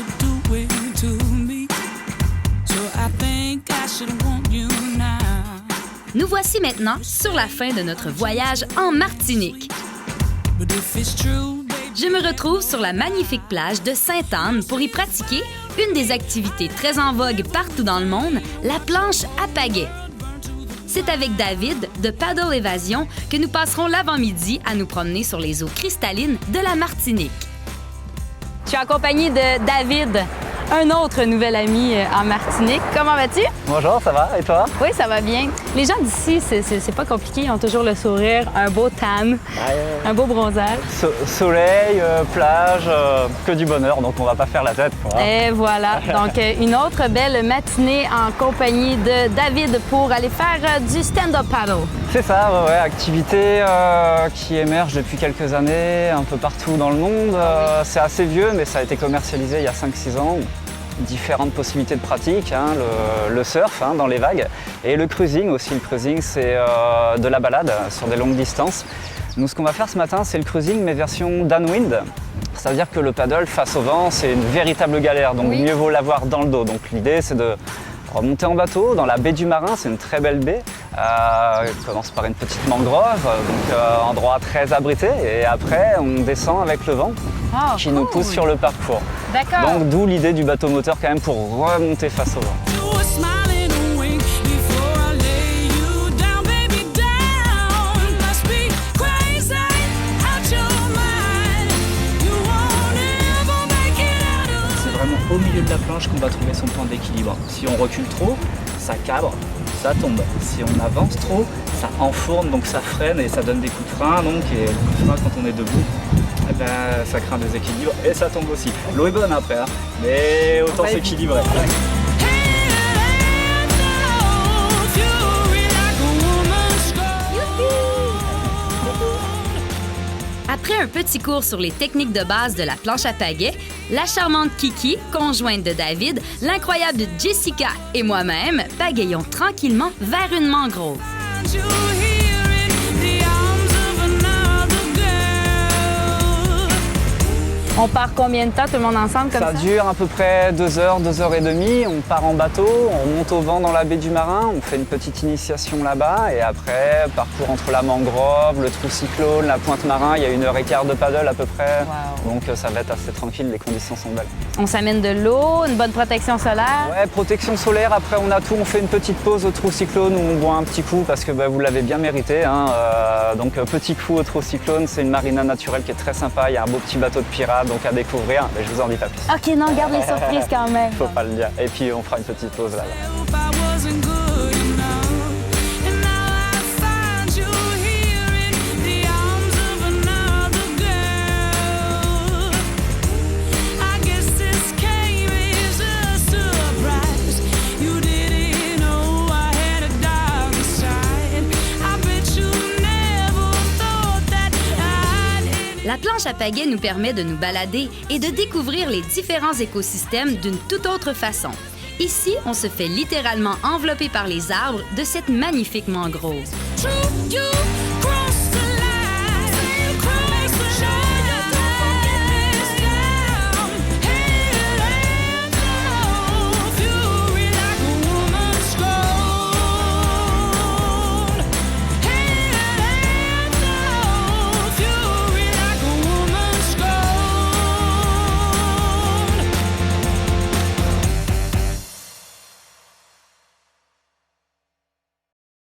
you're doing to me. So I think I should want you now. Nous voici maintenant sur la fin de notre voyage en Martinique. But if it's true, baby, Je me retrouve sur la magnifique plage de Sainte-Anne pour y pratiquer une des activités très en vogue partout dans le monde, la planche à pagaie. C'est avec David de Paddle Évasion que nous passerons l'avant-midi à nous promener sur les eaux cristallines de la Martinique. Je suis accompagnée de David, un autre nouvel ami en Martinique. Comment vas-tu? Bonjour, ça va? Et toi? Oui, ça va bien. Les gens d'ici, c'est pas compliqué, ils ont toujours le sourire, un beau tan, un beau bronzage. Soleil, plage, que du bonheur, donc on va pas faire la tête, quoi. Et voilà, donc une autre belle matinée en compagnie de David pour aller faire du stand-up paddle. C'est ça, ouais, activité qui émerge depuis quelques années, un peu partout dans le monde. C'est assez vieux, mais ça a été commercialisé il y a 5-6 ans. Différentes possibilités de pratique, hein, le surf dans les vagues et le cruising aussi. Le cruising, c'est de la balade sur des longues distances. Nous, ce qu'on va faire ce matin, c'est le cruising, mais version downwind. Ça veut dire que le paddle face au vent, c'est une véritable galère, donc mieux vaut l'avoir dans le dos. Donc l'idée, c'est de remonter en bateau dans la baie du Marin, c'est une très belle baie. On commence par une petite mangrove, donc endroit très abrité, et après on descend avec le vent qui nous pousse sur le parcours. D'accord. Donc d'où l'idée du bateau moteur quand même pour remonter face au vent. do a smile and a wink before I lay you down, baby, down. Must be crazy, out your mind. You won't ever make it out of. C'est vraiment au milieu de la planche qu'on va trouver son point d'équilibre. Si on recule trop, ça cabre, ça tombe. Si on avance trop, ça enfourne, donc ça freine et ça donne des coups de frein. Donc, et le coup de frein, quand on est debout, eh ben, ça crée un déséquilibre et ça tombe aussi. L'eau est bonne après, hein, mais autant s'équilibrer. Après un petit cours sur les techniques de base de la planche à pagaie, la charmante Kiki, conjointe de David, l'incroyable Jessica et moi-même pagayons tranquillement vers une mangrove. On part combien de temps, tout le monde ensemble, comme ça? Ça dure à peu près 2 heures, 2 heures et demie. On part en bateau, on remonte au vent dans la baie du Marin, on fait une petite initiation là-bas et après, parcours entre la mangrove, le trou cyclone, la pointe Marin, il y a 1h15 de paddle à peu près. Wow. Donc ça va être assez tranquille, les conditions sont belles. On s'amène de l'eau, une bonne protection solaire. Ouais, protection solaire, après on a tout, on fait une petite pause au trou cyclone où on boit un petit coup parce que vous l'avez bien mérité. Hein. Donc petit coup au trou cyclone, c'est une marina naturelle qui est très sympa, il y a un beau petit bateau de pirate donc à découvrir, mais je vous en dis pas plus. OK, non, garde les surprises quand même. Faut pas le dire. Et puis on fera une petite pause là-bas. If I wasn't good enough, and now I find you here in the arms of another girl. I guess this came as a surprise. You didn't know I had a dark side. I bet you never thought that I'd. La planche à pagaie nous permet de nous balader et de découvrir les différents écosystèmes d'une toute autre façon. Ici, on se fait littéralement envelopper par les arbres de cette magnifique mangrove. True, you